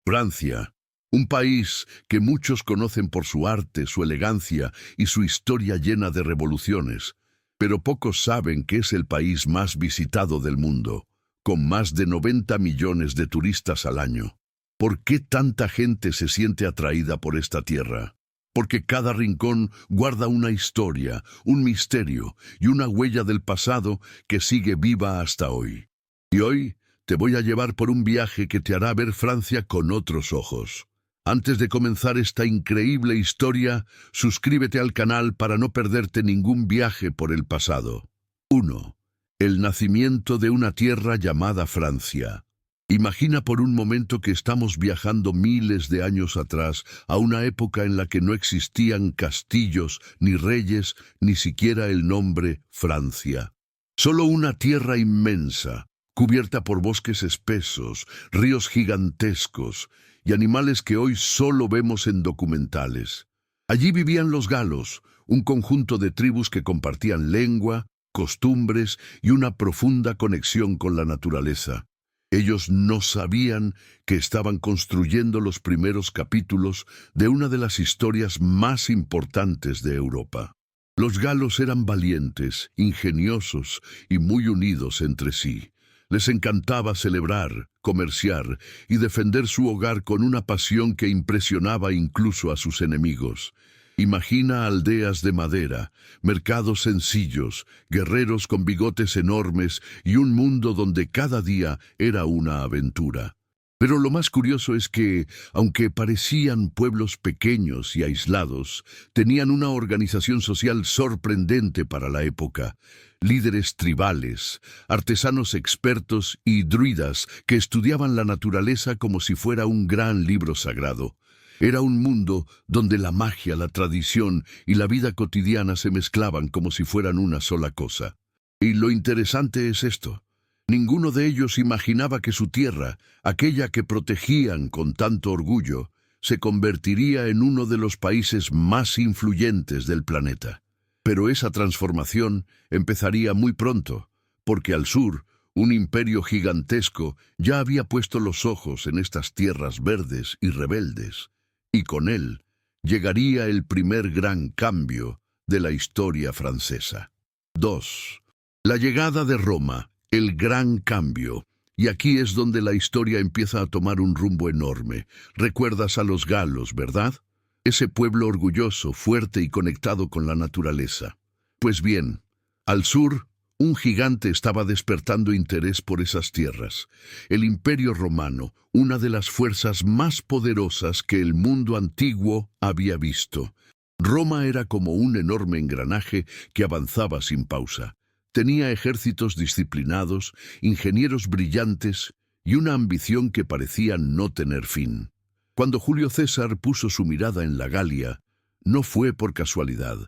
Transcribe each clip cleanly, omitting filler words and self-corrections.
Francia, un país que muchos conocen por su arte, su elegancia y su historia llena de revoluciones, pero pocos saben que es el país más visitado del mundo, con más de 90 millones de turistas al año. ¿Por qué tanta gente se siente atraída por esta tierra? Porque cada rincón guarda una historia, un misterio y una huella del pasado que sigue viva hasta hoy. Y hoy te voy a llevar por un viaje que te hará ver Francia con otros ojos. Antes de comenzar esta increíble historia, suscríbete al canal para no perderte ningún viaje por el pasado. 1. El nacimiento de una tierra llamada Francia. Imagina por un momento que estamos viajando miles de años atrás, a una época en la que no existían castillos, ni reyes, ni siquiera el nombre Francia. Solo una tierra inmensa, cubierta por bosques espesos, ríos gigantescos y animales que hoy solo vemos en documentales. Allí vivían los galos, un conjunto de tribus que compartían lengua, costumbres y una profunda conexión con la naturaleza. Ellos no sabían que estaban construyendo los primeros capítulos de una de las historias más importantes de Europa. Los galos eran valientes, ingeniosos y muy unidos entre sí. Les encantaba celebrar, comerciar y defender su hogar con una pasión que impresionaba incluso a sus enemigos. Imagina aldeas de madera, mercados sencillos, guerreros con bigotes enormes y un mundo donde cada día era una aventura. Pero lo más curioso es que, aunque parecían pueblos pequeños y aislados, tenían una organización social sorprendente para la época. Líderes tribales, artesanos expertos y druidas que estudiaban la naturaleza como si fuera un gran libro sagrado. Era un mundo donde la magia, la tradición y la vida cotidiana se mezclaban como si fueran una sola cosa. Y lo interesante es esto. Ninguno de ellos imaginaba que su tierra, aquella que protegían con tanto orgullo, se convertiría en uno de los países más influyentes del planeta. Pero esa transformación empezaría muy pronto, porque al sur, un imperio gigantesco ya había puesto los ojos en estas tierras verdes y rebeldes. Y con él llegaría el primer gran cambio de la historia francesa. 2. La llegada de Roma, el gran cambio. Y aquí es donde la historia empieza a tomar un rumbo enorme. Recuerdas a los galos, ¿verdad? Ese pueblo orgulloso, fuerte y conectado con la naturaleza. Pues bien, al sur, un gigante estaba despertando interés por esas tierras. El Imperio Romano, una de las fuerzas más poderosas que el mundo antiguo había visto. Roma era como un enorme engranaje que avanzaba sin pausa. Tenía ejércitos disciplinados, ingenieros brillantes y una ambición que parecía no tener fin. Cuando Julio César puso su mirada en la Galia, no fue por casualidad.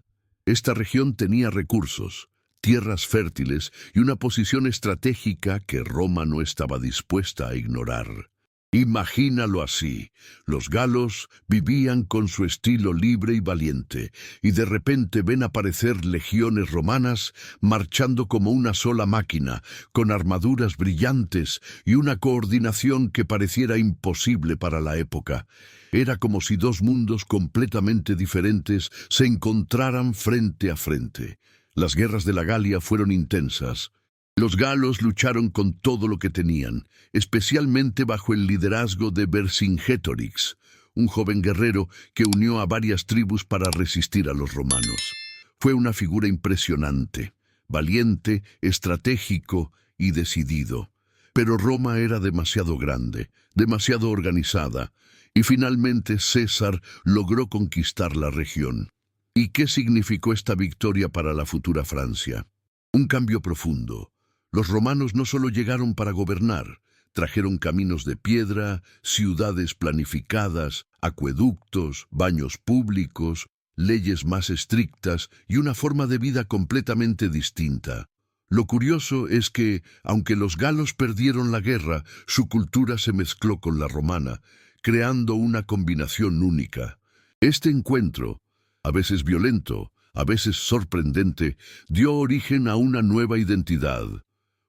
Esta región tenía recursos, tierras fértiles y una posición estratégica que Roma no estaba dispuesta a ignorar. Imagínalo así. Los galos vivían con su estilo libre y valiente, y de repente ven aparecer legiones romanas marchando como una sola máquina, con armaduras brillantes y una coordinación que pareciera imposible para la época. Era como si dos mundos completamente diferentes se encontraran frente a frente. Las guerras de la Galia fueron intensas. Los galos lucharon con todo lo que tenían, especialmente bajo el liderazgo de Vercingétorix, un joven guerrero que unió a varias tribus para resistir a los romanos. Fue una figura impresionante, valiente, estratégico y decidido. Pero Roma era demasiado grande, demasiado organizada, y finalmente César logró conquistar la región. ¿Y qué significó esta victoria para la futura Francia? Un cambio profundo. Los romanos no solo llegaron para gobernar, trajeron caminos de piedra, ciudades planificadas, acueductos, baños públicos, leyes más estrictas y una forma de vida completamente distinta. Lo curioso es que, aunque los galos perdieron la guerra, su cultura se mezcló con la romana, creando una combinación única. Este encuentro, a veces violento, a veces sorprendente, dio origen a una nueva identidad.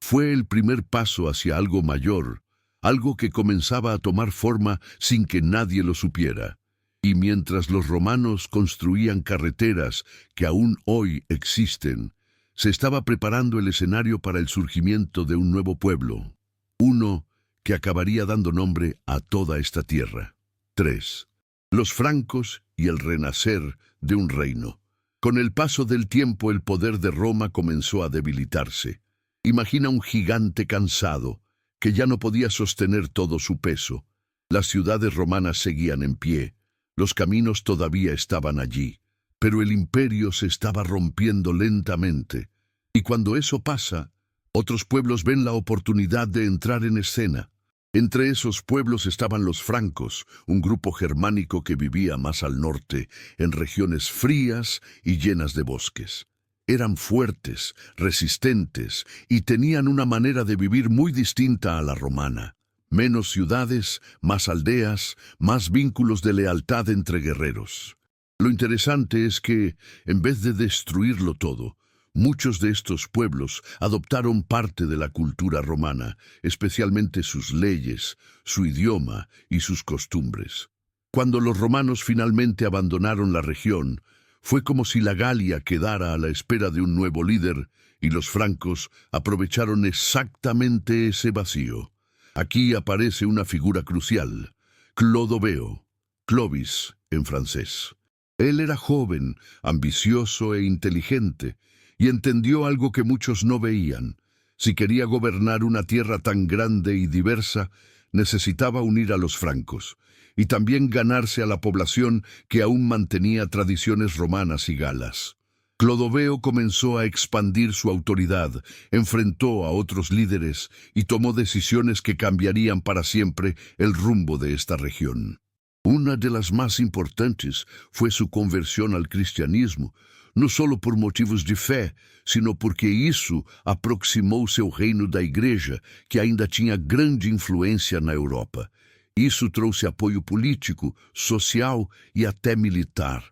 Fue el primer paso hacia algo mayor, algo que comenzaba a tomar forma sin que nadie lo supiera. Y mientras los romanos construían carreteras que aún hoy existen, se estaba preparando el escenario para el surgimiento de un nuevo pueblo, uno que acabaría dando nombre a toda esta tierra. 3. Los francos y el renacer de un reino. Con el paso del tiempo, el poder de Roma comenzó a debilitarse. Imagina un gigante cansado, que ya no podía sostener todo su peso. Las ciudades romanas seguían en pie, los caminos todavía estaban allí, pero el imperio se estaba rompiendo lentamente. Y cuando eso pasa, otros pueblos ven la oportunidad de entrar en escena. Entre esos pueblos estaban los francos, un grupo germánico que vivía más al norte, en regiones frías y llenas de bosques. Eran fuertes, resistentes y tenían una manera de vivir muy distinta a la romana. Menos ciudades, más aldeas, más vínculos de lealtad entre guerreros. Lo interesante es que, en vez de destruirlo todo, muchos de estos pueblos adoptaron parte de la cultura romana, especialmente sus leyes, su idioma y sus costumbres. Cuando los romanos finalmente abandonaron la región, fue como si la Galia quedara a la espera de un nuevo líder, y los francos aprovecharon exactamente ese vacío. Aquí aparece una figura crucial, Clodoveo, Clovis en francés. Él era joven, ambicioso e inteligente, y entendió algo que muchos no veían. Si quería gobernar una tierra tan grande y diversa, necesitaba unir a los francos, y también ganarse a la población que aún mantenía tradiciones romanas y galas. Clodoveo comenzó a expandir su autoridad, enfrentó a otros líderes y tomó decisiones que cambiarían para siempre el rumbo de esta región. Una de las más importantes fue su conversión al cristianismo, não solo por motivos de fé, sino porque isso aproximou seu reino da igreja, que ainda tinha grande influência na Europa. Isso trouxe apoio político, social e até militar.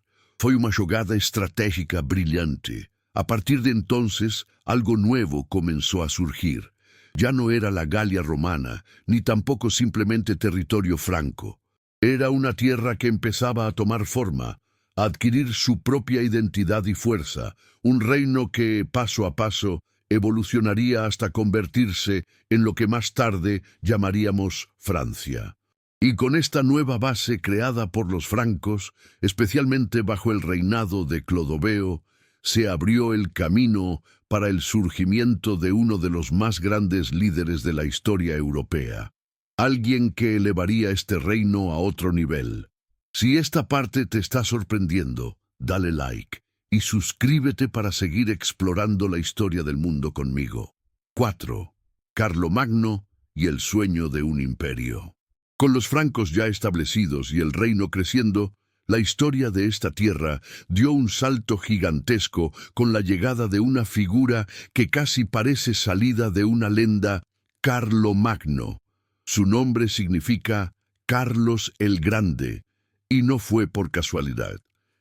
Foi uma jogada estratégica brilhante. A partir de entonces, algo nuevo comenzó a surgir. Ya no era la Galia romana, ni tampoco simplemente territorio franco. Era una tierra que empezaba a tomar forma, a adquirir su propia identidad y fuerza, un reino que, paso a paso, evolucionaría hasta convertirse en lo que más tarde llamaríamos Francia. Y con esta nueva base creada por los francos, especialmente bajo el reinado de Clodoveo, se abrió el camino para el surgimiento de uno de los más grandes líderes de la historia europea. Alguien que elevaría este reino a otro nivel. Si esta parte te está sorprendiendo, dale like y suscríbete para seguir explorando la historia del mundo conmigo. 4. Carlomagno y el sueño de un imperio. Con los francos ya establecidos y el reino creciendo, la historia de esta tierra dio un salto gigantesco con la llegada de una figura que casi parece salida de una leyenda, Carlomagno. Su nombre significa Carlos el Grande, y no fue por casualidad.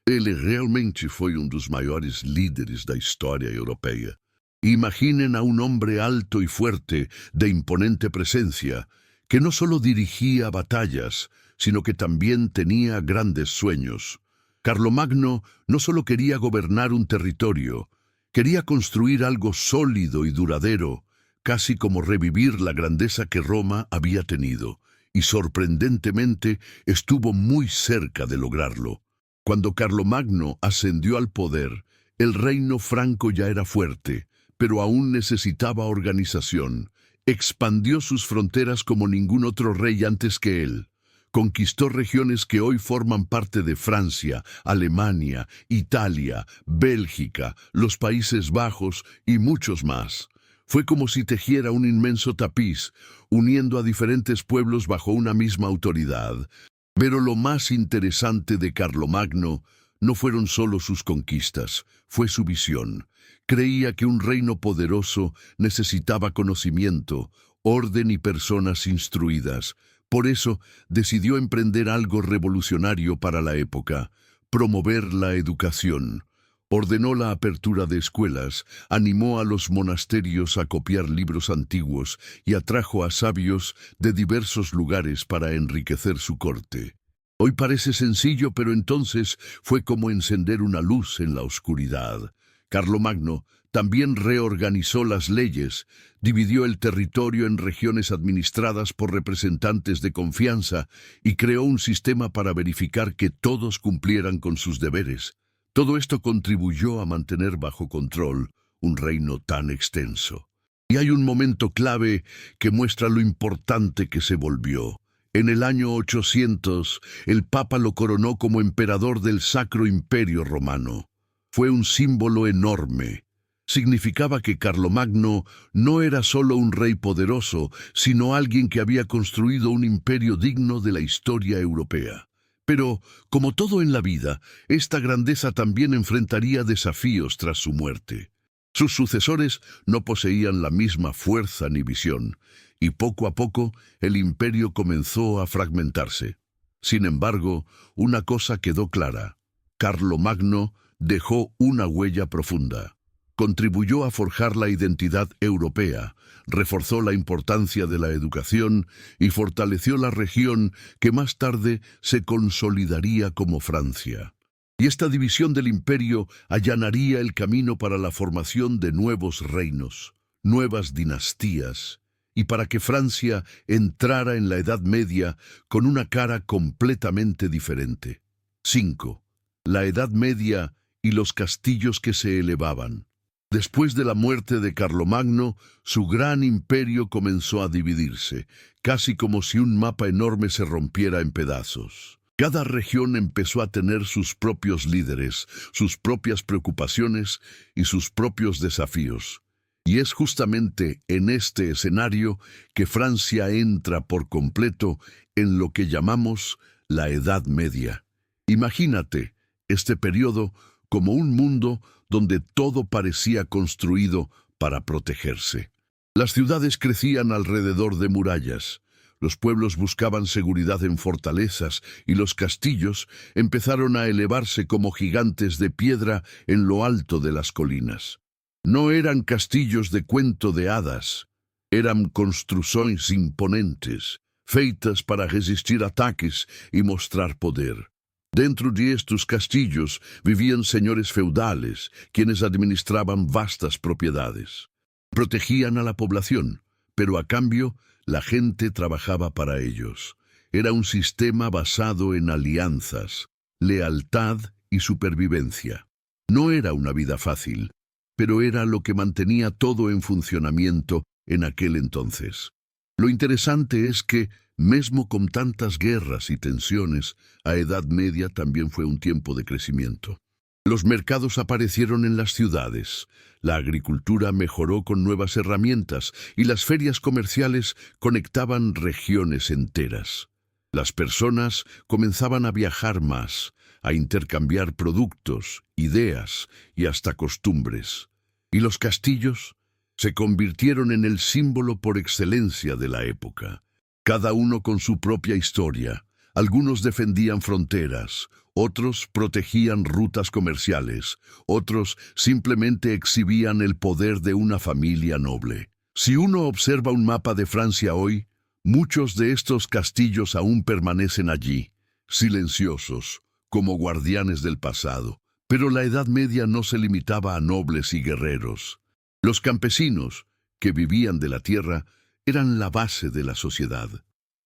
Ele realmente fue uno de los mayores líderes da história europeia. Imaginen a un hombre alto y fuerte, de imponente presencia, que no solo dirigía batallas, sino que también tenía grandes sueños. Carlomagno no solo quería gobernar un territorio, quería construir algo sólido y duradero, casi como revivir la grandeza que Roma había tenido, y sorprendentemente estuvo muy cerca de lograrlo. Cuando Carlomagno ascendió al poder, el reino franco ya era fuerte, pero aún necesitaba organización. Expandió sus fronteras como ningún otro rey antes que él. Conquistó regiones que hoy forman parte de Francia, Alemania, Italia, Bélgica, los Países Bajos y muchos más. Fue como si tejiera un inmenso tapiz, uniendo a diferentes pueblos bajo una misma autoridad. Pero lo más interesante de Carlomagno no fueron solo sus conquistas, fue su visión. Creía que un reino poderoso necesitaba conocimiento, orden y personas instruidas. Por eso decidió emprender algo revolucionario para la época, promover la educación. Ordenó la apertura de escuelas, animó a los monasterios a copiar libros antiguos y atrajo a sabios de diversos lugares para enriquecer su corte. Hoy parece sencillo, pero entonces fue como encender una luz en la oscuridad. Carlomagno también reorganizó las leyes, dividió el territorio en regiones administradas por representantes de confianza y creó un sistema para verificar que todos cumplieran con sus deberes. Todo esto contribuyó a mantener bajo control un reino tan extenso. Y hay un momento clave que muestra lo importante que se volvió. En el año 800, el Papa lo coronó como emperador del Sacro Imperio Romano. Fue un símbolo enorme. Significaba que Carlomagno no era solo un rey poderoso, sino alguien que había construido un imperio digno de la historia europea. Pero, como todo en la vida, esta grandeza también enfrentaría desafíos tras su muerte. Sus sucesores no poseían la misma fuerza ni visión, y poco a poco el imperio comenzó a fragmentarse. Sin embargo, una cosa quedó clara: Carlomagno dejó una huella profunda. Contribuyó a forjar la identidad europea, reforzó la importancia de la educación y fortaleció la región que más tarde se consolidaría como Francia. Y esta división del imperio allanaría el camino para la formación de nuevos reinos, nuevas dinastías, y para que Francia entrara en la Edad Media con una cara completamente diferente. 5. La Edad Media y los castillos que se elevaban. Después de la muerte de Carlomagno, su gran imperio comenzó a dividirse, casi como si un mapa enorme se rompiera en pedazos. Cada región empezó a tener sus propios líderes, sus propias preocupaciones y sus propios desafíos. Y es justamente en este escenario que Francia entra por completo en lo que llamamos la Edad Media. Imagínate este periodo como un mundo donde todo parecía construido para protegerse. Las ciudades crecían alrededor de murallas, los pueblos buscaban seguridad en fortalezas y los castillos empezaron a elevarse como gigantes de piedra en lo alto de las colinas. No eran castillos de cuento de hadas, eran construcciones imponentes, feitas para resistir ataques y mostrar poder. Dentro de estos castillos vivían señores feudales, quienes administraban vastas propiedades. Protegían a la población, pero a cambio la gente trabajaba para ellos. Era un sistema basado en alianzas, lealtad y supervivencia. No era una vida fácil, pero era lo que mantenía todo en funcionamiento en aquel entonces. Lo interesante es que, mesmo con tantas guerras y tensiones, a Edad Media también fue un tiempo de crecimiento. Los mercados aparecieron en las ciudades, la agricultura mejoró con nuevas herramientas y las ferias comerciales conectaban regiones enteras. Las personas comenzaban a viajar más, a intercambiar productos, ideas y hasta costumbres. Y los castillos se convirtieron en el símbolo por excelencia de la época. Cada uno con su propia historia. Algunos defendían fronteras, otros protegían rutas comerciales, otros simplemente exhibían el poder de una familia noble. Si uno observa un mapa de Francia hoy, muchos de estos castillos aún permanecen allí, silenciosos, como guardianes del pasado. Pero la Edad Media no se limitaba a nobles y guerreros. Los campesinos, que vivían de la tierra, eran la base de la sociedad.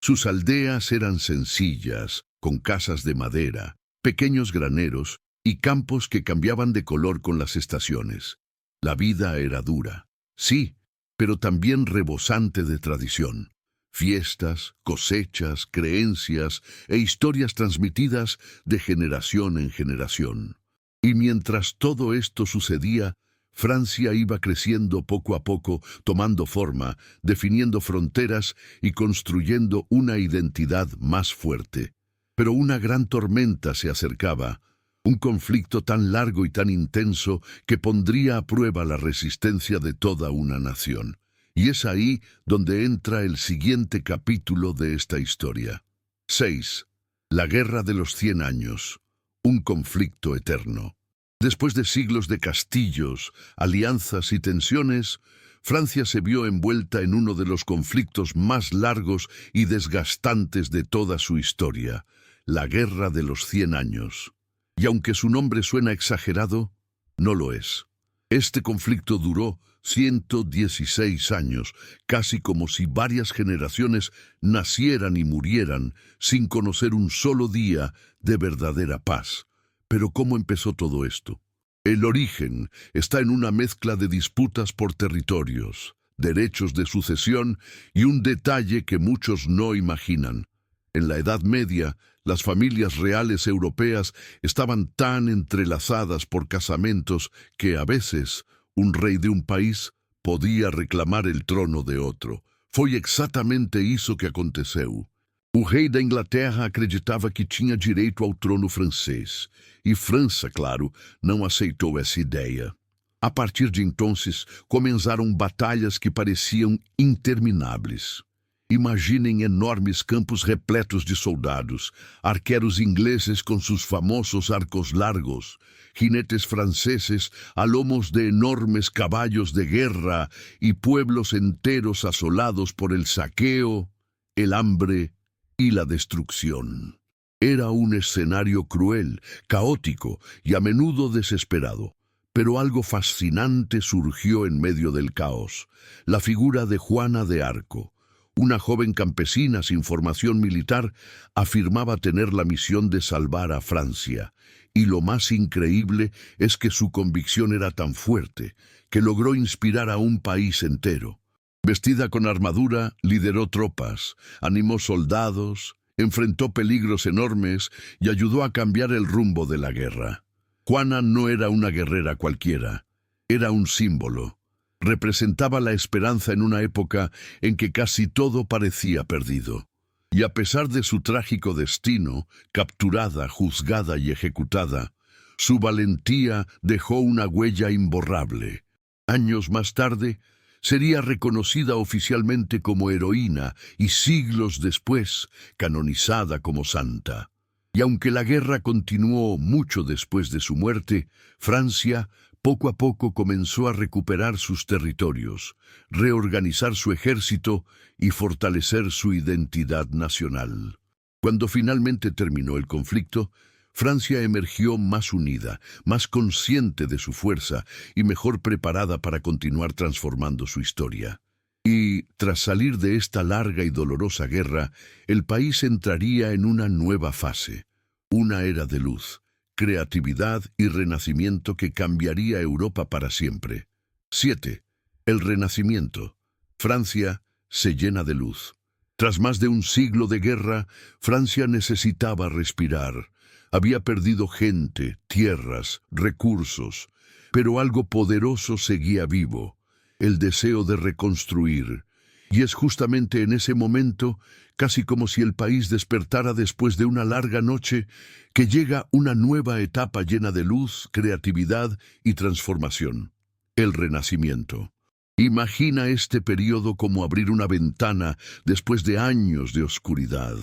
Sus aldeas eran sencillas, con casas de madera, pequeños graneros y campos que cambiaban de color con las estaciones. La vida era dura, sí, pero también rebosante de tradición. Fiestas, cosechas, creencias e historias transmitidas de generación en generación. Y mientras todo esto sucedía, Francia iba creciendo poco a poco, tomando forma, definiendo fronteras y construyendo una identidad más fuerte. Pero una gran tormenta se acercaba, un conflicto tan largo y tan intenso que pondría a prueba la resistencia de toda una nación. Y es ahí donde entra el siguiente capítulo de esta historia. 6. La Guerra de los 100 años. Un conflicto eterno. Después de siglos de castillos, alianzas y tensiones, Francia se vio envuelta en uno de los conflictos más largos y desgastantes de toda su historia, la Guerra de los 100 años. Y aunque su nombre suena exagerado, no lo es. Este conflicto duró 116 años, casi como si varias generaciones nacieran y murieran sin conocer un solo día de verdadera paz. Pero ¿cómo empezó todo esto? El origen está en una mezcla de disputas por territorios, derechos de sucesión y un detalle que muchos no imaginan. En la Edad Media, las familias reales europeas estaban tan entrelazadas por casamentos que a veces un rei de un país podía reclamar el trono de outro. Foi exatamente isso que aconteceu. O rei da Inglaterra acreditava que tinha direito ao trono francês, e França, claro, não aceitou essa ideia. A partir de entonces, começaram batalhas que pareciam intermináveis. Imaginem enormes campos repletos de soldados, arqueros ingleses com seus famosos arcos largos, jinetes franceses a lomos de enormes caballos de guerra y pueblos enteros asolados por el saqueo, el hambre y la destrucción. Era un escenario cruel, caótico y a menudo desesperado. Pero algo fascinante surgió en medio del caos: la figura de Juana de Arco. Una joven campesina sin formación militar afirmaba tener la misión de salvar a Francia. Y lo más increíble es que su convicción era tan fuerte que logró inspirar a un país entero. Vestida con armadura, lideró tropas, animó soldados, enfrentó peligros enormes y ayudó a cambiar el rumbo de la guerra. Juana no era una guerrera cualquiera, era un símbolo. Representaba la esperanza en una época en que casi todo parecía perdido. Y a pesar de su trágico destino, capturada, juzgada y ejecutada, su valentía dejó una huella imborrable. Años más tarde, sería reconocida oficialmente como heroína y siglos después, canonizada como santa. Y aunque la guerra continuó mucho después de su muerte, Francia poco a poco comenzó a recuperar sus territorios, reorganizar su ejército y fortalecer su identidad nacional. Cuando finalmente terminó el conflicto, Francia emergió más unida, más consciente de su fuerza y mejor preparada para continuar transformando su historia. Y, tras salir de esta larga y dolorosa guerra, el país entraría en una nueva fase, una era de luz, creatividad y renacimiento que cambiaría Europa para siempre. 7. El Renacimiento. Francia se llena de luz. Tras más de un siglo de guerra, Francia necesitaba respirar. Había perdido gente, tierras, recursos, pero algo poderoso seguía vivo: el deseo de reconstruir. Y es justamente en ese momento, casi como si el país despertara después de una larga noche, que llega una nueva etapa llena de luz, creatividad y transformación: el Renacimiento. Imagina este periodo como abrir una ventana después de años de oscuridad.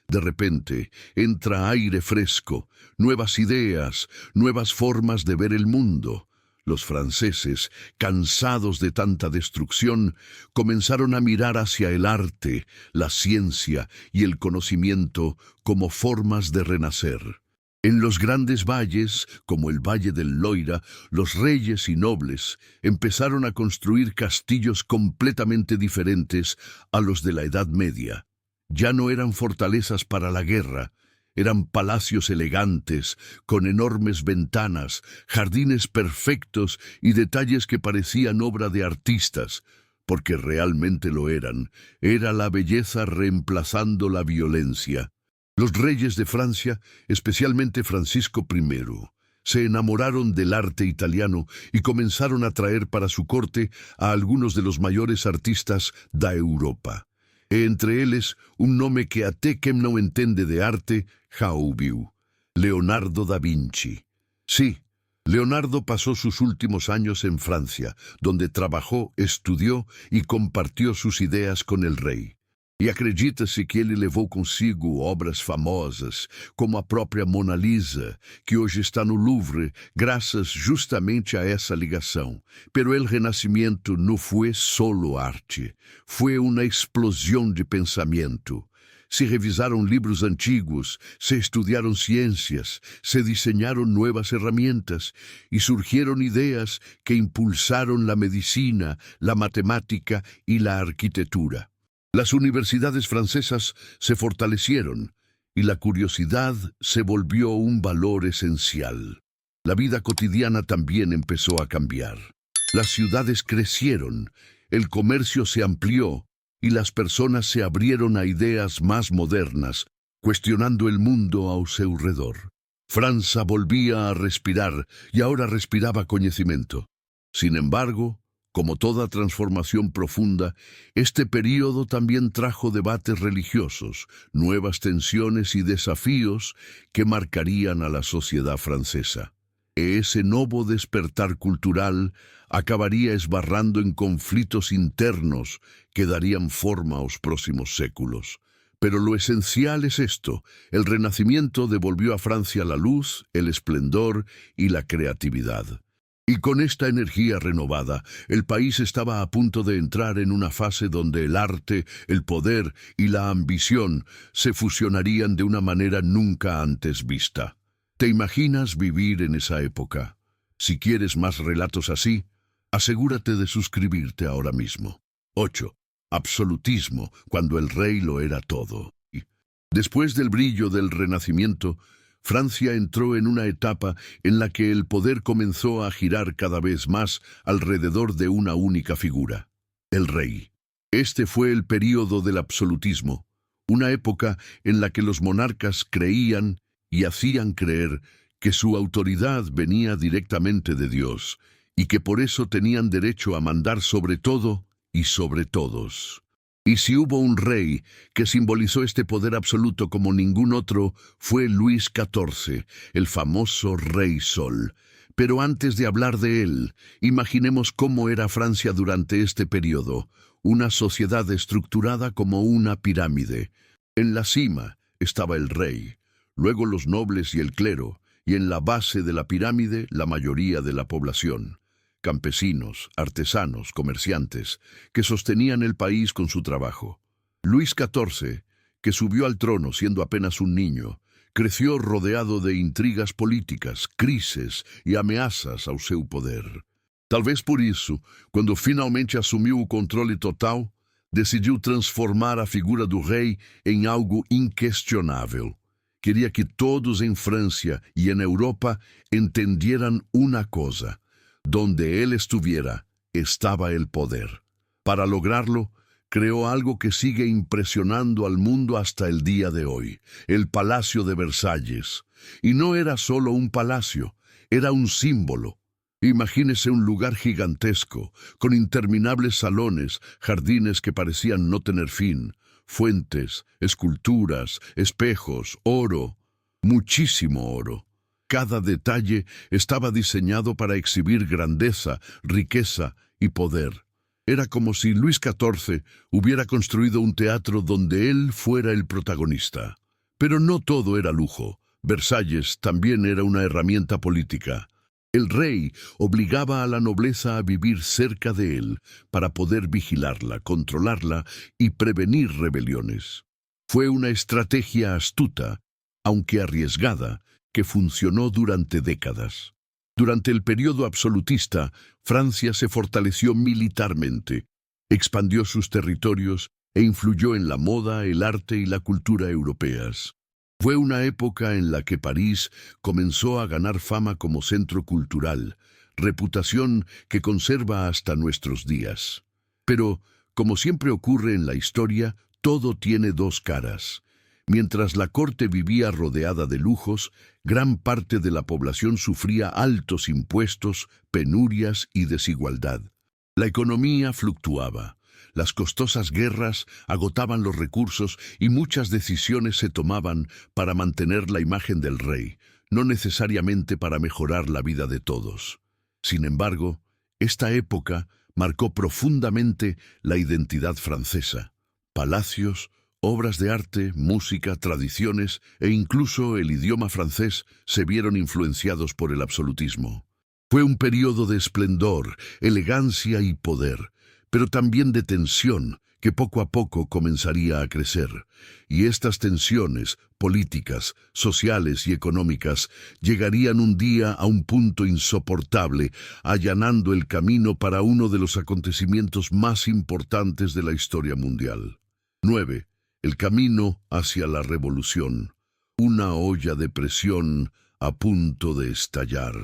De repente, entra aire fresco, nuevas ideas, nuevas formas de ver el mundo. Los franceses, cansados de tanta destrucción, comenzaron a mirar hacia el arte, la ciencia y el conocimiento como formas de renacer. En los grandes valles, como el Valle del Loira, los reyes y nobles empezaron a construir castillos completamente diferentes a los de la Edad Media. Ya no eran fortalezas para la guerra, eran palacios elegantes, con enormes ventanas, jardines perfectos y detalles que parecían obra de artistas, porque realmente lo eran. Era la belleza reemplazando la violencia. Los reyes de Francia, especialmente Francisco I, se enamoraron del arte italiano y comenzaron a traer para su corte a algunos de los mayores artistas da Europa. Entre eles, un nome que até quem não entende de arte já ouviu: Leonardo da Vinci. Sí, Leonardo pasó sus últimos años en Francia, donde trabajó, estudió y compartió sus ideas con el rey. E acredita-se que ele levou consigo obras famosas, como a própria Mona Lisa, que hoje está no Louvre, graças justamente a essa ligação. Pero el renascimento não foi solo arte, foi uma explosão de pensamento. Se revisaron libros antiguos, se estudiaron ciencias, se diseñaron nuevas herramientas y surgieron ideas que impulsaron la medicina, la matemática y la arquitectura. Las universidades francesas se fortalecieron y la curiosidad se volvió un valor esencial. La vida cotidiana también empezó a cambiar. Las ciudades crecieron, el comercio se amplió y las personas se abrieron a ideas más modernas, cuestionando el mundo a su alrededor. Francia volvía a respirar y ahora respiraba conocimiento. Sin embargo, como toda transformación profunda, este período también trajo debates religiosos, nuevas tensiones y desafíos que marcarían a la sociedad francesa. Ese nuevo despertar cultural acabaría esbarrando en conflictos internos que darían forma a los próximos séculos. Pero lo esencial es esto: el Renacimiento devolvió a Francia la luz, el esplendor y la creatividad. Y con esta energía renovada, el país estaba a punto de entrar en una fase donde el arte, el poder y la ambición se fusionarían de una manera nunca antes vista. ¿Te imaginas vivir en esa época? Si quieres más relatos así, asegúrate de suscribirte ahora mismo. 8. Absolutismo, cuando el rey lo era todo. Después del brillo del Renacimiento, Francia entró en una etapa en la que el poder comenzó a girar cada vez más alrededor de una única figura: el rey. Este fue el período del absolutismo, una época en la que los monarcas creían y hacían creer que su autoridad venía directamente de Dios y que por eso tenían derecho a mandar sobre todo y sobre todos. Y si hubo un rey que simbolizó este poder absoluto como ningún otro, fue Luis XIV, el famoso Rey Sol. Pero antes de hablar de él, imaginemos cómo era Francia durante este periodo, una sociedad estructurada como una pirámide. En la cima estaba el rey, luego los nobles y el clero, y en la base de la pirámide la mayoría de la población. Campesinos, artesanos, comerciantes, que sostenían el país con su trabajo. Luis XIV, que subió al trono siendo apenas un niño, creció rodeado de intrigas políticas, crises y amenazas ao seu poder. Talvez por isso, quando finalmente assumiu o controle total, decidiu transformar a figura do rei em algo inquestionável. Queria que todos en Francia y en Europa entendieran una cosa: donde él estuviera, estaba el poder. Para lograrlo, creó algo que sigue impresionando al mundo hasta el día de hoy: el Palacio de Versalles. Y no era solo un palacio, era un símbolo. Imagínese un lugar gigantesco, con interminables salones, jardines que parecían no tener fin, fuentes, esculturas, espejos, oro, muchísimo oro. Cada detalle estaba diseñado para exhibir grandeza, riqueza y poder. Era como si Luis XIV hubiera construido un teatro donde él fuera el protagonista. Pero no todo era lujo. Versalles también era una herramienta política. El rey obligaba a la nobleza a vivir cerca de él para poder vigilarla, controlarla y prevenir rebeliones. Fue una estrategia astuta, aunque arriesgada, que funcionó durante décadas. Durante el periodo absolutista, Francia se fortaleció militarmente, expandió sus territorios e influyó en la moda, el arte y la cultura europeas. Fue una época en la que París comenzó a ganar fama como centro cultural, reputación que conserva hasta nuestros días. Pero, como siempre ocurre en la historia, todo tiene dos caras. Mientras la corte vivía rodeada de lujos, gran parte de la población sufría altos impuestos, penurias y desigualdad. La economía fluctuaba, las costosas guerras agotaban los recursos y muchas decisiones se tomaban para mantener la imagen del rey, no necesariamente para mejorar la vida de todos. Sin embargo, esta época marcó profundamente la identidad francesa. Palacios, obras de arte, música, tradiciones e incluso el idioma francés se vieron influenciados por el absolutismo. Fue un periodo de esplendor, elegancia y poder, pero también de tensión que poco a poco comenzaría a crecer. Y estas tensiones, políticas, sociales y económicas, llegarían un día a un punto insoportable, allanando el camino para uno de los acontecimientos más importantes de la historia mundial. 9. El camino hacia la revolución. Una olla de presión a punto de estallar.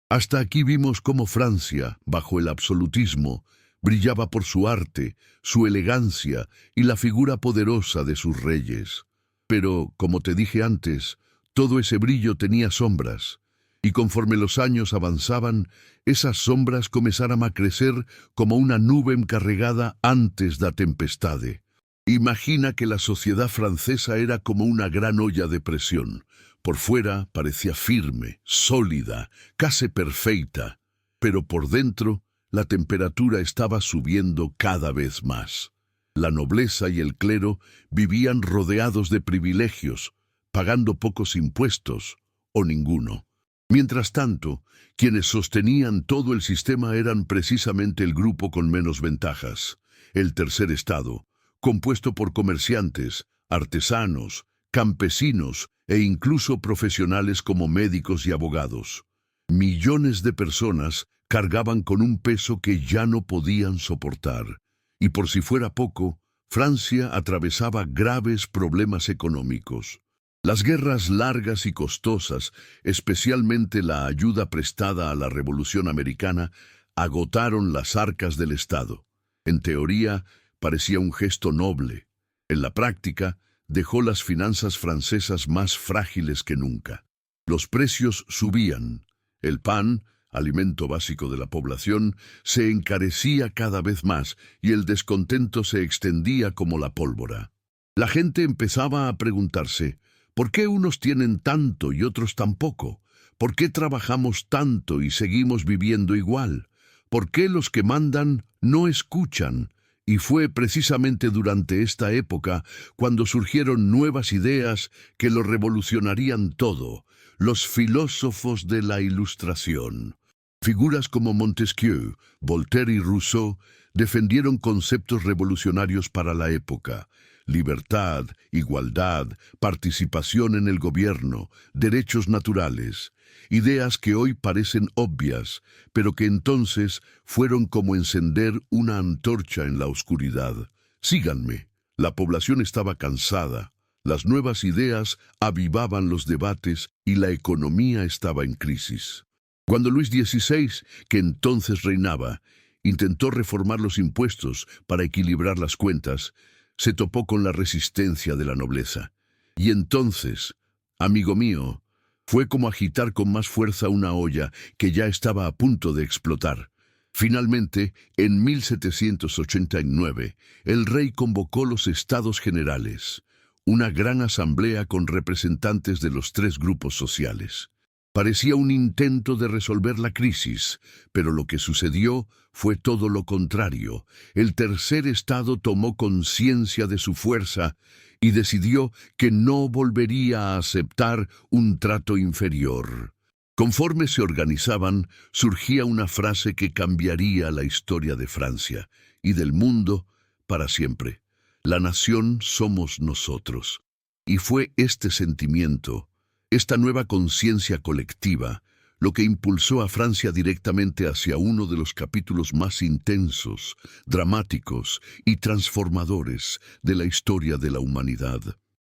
Hasta aquí vimos cómo Francia, bajo el absolutismo, brillaba por su arte, su elegancia y la figura poderosa de sus reyes. Pero, como te dije antes, todo ese brillo tenía sombras, y conforme los años avanzaban, esas sombras comenzaron a crecer como una nube encarregada antes da tempestade. Imagina que la sociedad francesa era como una gran olla de presión. Por fuera parecía firme, sólida, casi perfecta, pero por dentro la temperatura estaba subiendo cada vez más. La nobleza y el clero vivían rodeados de privilegios, pagando pocos impuestos o ninguno. Mientras tanto, quienes sostenían todo el sistema eran precisamente el grupo con menos ventajas, el tercer estado, compuesto por comerciantes, artesanos, campesinos e incluso profesionales como médicos y abogados. Millones de personas cargaban con un peso que ya no podían soportar. Y por si fuera poco, Francia atravesaba graves problemas económicos. Las guerras largas y costosas, especialmente la ayuda prestada a la Revolución Americana, agotaron las arcas del Estado. En teoría, parecía un gesto noble. En la práctica, dejó las finanzas francesas más frágiles que nunca. Los precios subían. El pan, alimento básico de la población, se encarecía cada vez más y el descontento se extendía como la pólvora. La gente empezaba a preguntarse, ¿por qué unos tienen tanto y otros tan poco? ¿Por qué trabajamos tanto y seguimos viviendo igual? ¿Por qué los que mandan no escuchan? Y fue precisamente durante esta época cuando surgieron nuevas ideas que lo revolucionarían todo, los filósofos de la Ilustración. Figuras como Montesquieu, Voltaire y Rousseau defendieron conceptos revolucionarios para la época: libertad, igualdad, participación en el gobierno, derechos naturales. Ideas que hoy parecen obvias, pero que entonces fueron como encender una antorcha en la oscuridad. Síganme. La población estaba cansada. Las nuevas ideas avivaban los debates y la economía estaba en crisis. Cuando Luis XVI, que entonces reinaba, intentó reformar los impuestos para equilibrar las cuentas, se topó con la resistencia de la nobleza. Y entonces, amigo mío, fue como agitar con más fuerza una olla que ya estaba a punto de explotar. Finalmente, en 1789, el rey convocó los Estados Generales, una gran asamblea con representantes de los tres grupos sociales. Parecía un intento de resolver la crisis, pero lo que sucedió fue todo lo contrario. El tercer estado tomó conciencia de su fuerza y decidió que no volvería a aceptar un trato inferior. Conforme se organizaban, surgía una frase que cambiaría la historia de Francia y del mundo para siempre. La nación somos nosotros. Y fue este sentimiento, esta nueva conciencia colectiva, lo que impulsó a Francia directamente hacia uno de los capítulos más intensos, dramáticos y transformadores de la historia de la humanidad.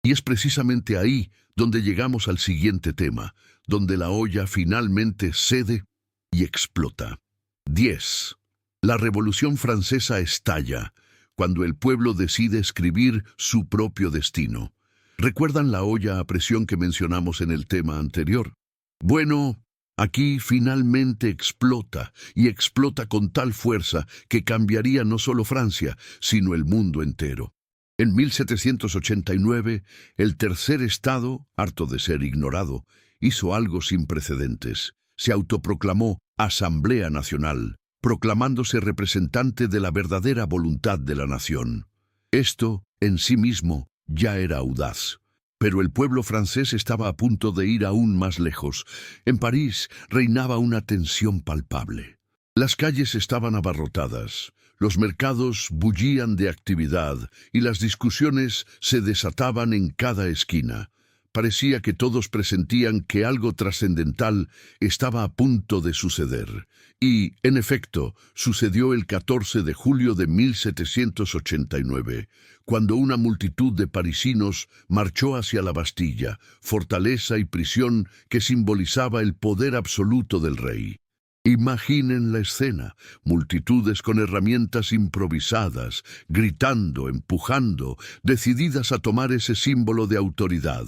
Y es precisamente ahí donde llegamos al siguiente tema, donde la olla finalmente cede y explota. 10. La Revolución Francesa estalla cuando el pueblo decide escribir su propio destino. ¿Recuerdan la olla a presión que mencionamos en el tema anterior? Bueno, aquí finalmente explota, y explota con tal fuerza que cambiaría no solo Francia, sino el mundo entero. En 1789, el tercer estado, harto de ser ignorado, hizo algo sin precedentes. Se autoproclamó Asamblea Nacional, proclamándose representante de la verdadera voluntad de la nación. Esto en sí mismo, ya era audaz. Pero el pueblo francés estaba a punto de ir aún más lejos. En París reinaba una tensión palpable. Las calles estaban abarrotadas, los mercados bullían de actividad y las discusiones se desataban en cada esquina. Parecía que todos presentían que algo trascendental estaba a punto de suceder. Y, en efecto, sucedió el 14 de julio de 1789, cuando una multitud de parisinos marchó hacia la Bastilla, fortaleza y prisión que simbolizaba el poder absoluto del rey. Imaginen la escena, multitudes con herramientas improvisadas, gritando, empujando, decididas a tomar ese símbolo de autoridad.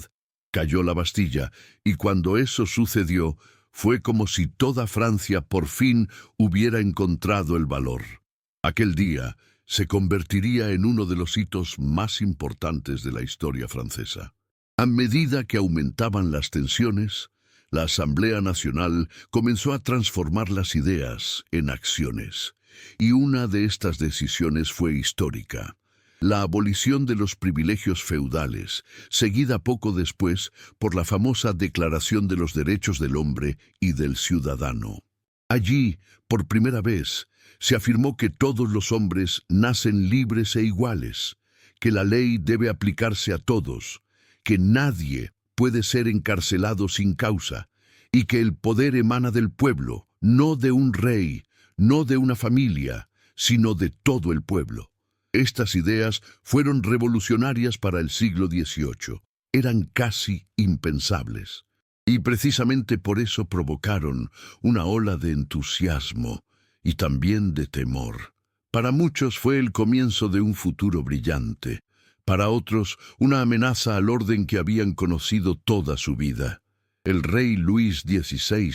Cayó la Bastilla, y cuando eso sucedió, fue como si toda Francia por fin hubiera encontrado el valor. Aquel día se convertiría en uno de los hitos más importantes de la historia francesa. A medida que aumentaban las tensiones, la Asamblea Nacional comenzó a transformar las ideas en acciones, y una de estas decisiones fue histórica: la abolición de los privilegios feudales, seguida poco después por la famosa Declaración de los Derechos del Hombre y del Ciudadano. Allí, por primera vez, se afirmó que todos los hombres nacen libres e iguales, que la ley debe aplicarse a todos, que nadie puede ser encarcelado sin causa, y que el poder emana del pueblo, no de un rey, no de una familia, sino de todo el pueblo. Estas ideas fueron revolucionarias para el siglo XVIII. Eran casi impensables. Y precisamente por eso provocaron una ola de entusiasmo y también de temor. Para muchos fue el comienzo de un futuro brillante. Para otros, una amenaza al orden que habían conocido toda su vida. El rey Luis XVI,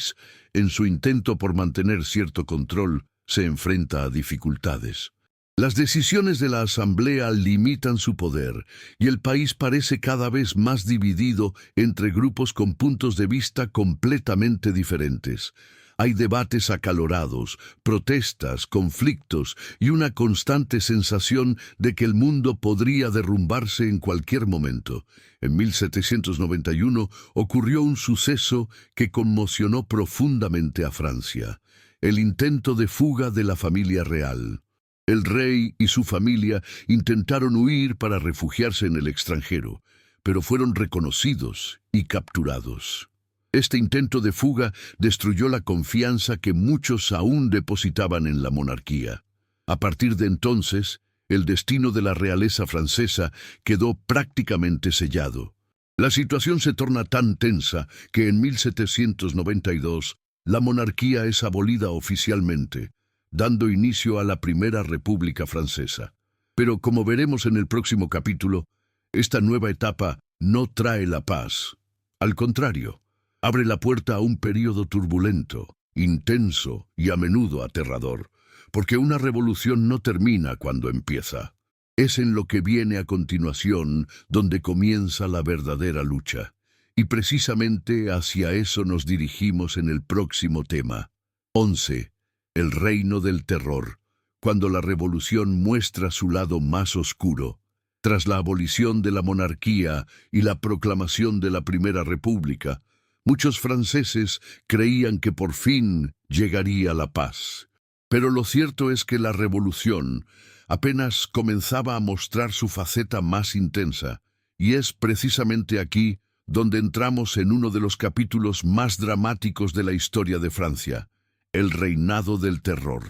en su intento por mantener cierto control, se enfrenta a dificultades. Las decisiones de la Asamblea limitan su poder, y el país parece cada vez más dividido entre grupos con puntos de vista completamente diferentes. Hay debates acalorados, protestas, conflictos y una constante sensación de que el mundo podría derrumbarse en cualquier momento. En 1791 ocurrió un suceso que conmocionó profundamente a Francia: el intento de fuga de la familia real. El rey y su familia intentaron huir para refugiarse en el extranjero, pero fueron reconocidos y capturados. Este intento de fuga destruyó la confianza que muchos aún depositaban en la monarquía. A partir de entonces, el destino de la realeza francesa quedó prácticamente sellado. La situación se torna tan tensa que en 1792 la monarquía es abolida oficialmente, dando inicio a la Primera República Francesa. Pero como veremos en el próximo capítulo, esta nueva etapa no trae la paz. Al contrario, abre la puerta a un período turbulento, intenso y a menudo aterrador, porque una revolución no termina cuando empieza. Es en lo que viene a continuación donde comienza la verdadera lucha. Y precisamente hacia eso nos dirigimos en el próximo tema. 11. El reino del terror, cuando la revolución muestra su lado más oscuro. Tras la abolición de la monarquía y la proclamación de la Primera República, muchos franceses creían que por fin llegaría la paz. Pero lo cierto es que la revolución apenas comenzaba a mostrar su faceta más intensa, y es precisamente aquí donde entramos en uno de los capítulos más dramáticos de la historia de Francia: el reinado del terror.